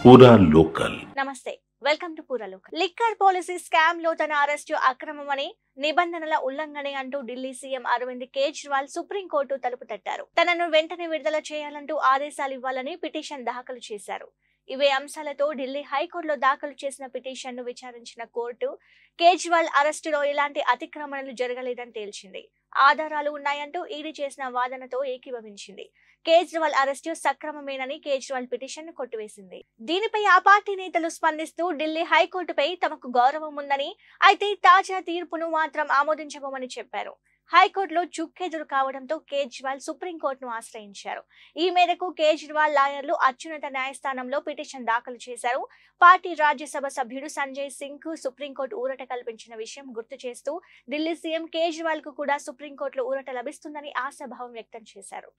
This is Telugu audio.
పూరా లోకల్. నమస్తే, వెల్కమ్ టు పూరా లోకల్. లిక్కర్ పాలసీ స్కామ్ లో తన అరెస్టు అక్రమమని, నిబంధనల ఉల్లంఘనే అంటూ ఢిల్లీ సీఎం అరవింద్ కేజ్రీవాల్ సుప్రీంకోర్టు తలుపు తట్టారు. తనను వెంటనే విడుదల చేయాలంటూ ఆదేశాలు ఇవ్వాలని పిటిషన్ దాఖలు చేశారు. ఇవే అంశాలతో ఢిల్లీ హైకోర్టులో దాఖలు చేసిన పిటిషన్ ను విచారించిన కోర్టు కేజ్రీవాల్ అరెస్టులో ఎలాంటి అతిక్రమణలు జరగలేదని తేల్చింది. ఆధారాలు ఉన్నాయంటూ ఈడీ చేసిన వాదనతో ఏకీభవించింది. కేజ్రీవాల్ అరెస్టు సక్రమమేనని కేజ్రీవాల్ పిటిషన్ ను కొట్టివేసింది. దీనిపై ఆ పార్టీ నేతలు స్పందిస్తూ ఢిల్లీ హైకోర్టుపై తమకు గౌరవం ఉందని, అయితే తాజా తీర్పును మాత్రం ఆమోదించబోమని చెప్పారు. హైకోర్టులో చుక్కెదురు కావడంతో కేజ్రీవాల్ సుప్రీంకోర్టును ఆశ్రయించారు. ఈ మేరకు కేజ్రీవాల్ లాయర్లు అత్యున్నత న్యాయస్థానంలో పిటిషన్ దాఖలు చేశారు. పార్టీ రాజ్యసభ సభ్యుడు సంజయ్ సింగ్ కు సుప్రీంకోర్టు ఊరట కల్పించిన విషయం గుర్తు చేస్తూ ఢిల్లీ సీఎం కేజ్రీవాల్ కు కూడా సుప్రీంకోర్టులో ఊరట లభిస్తుందని ఆశాభావం వ్యక్తం చేశారు.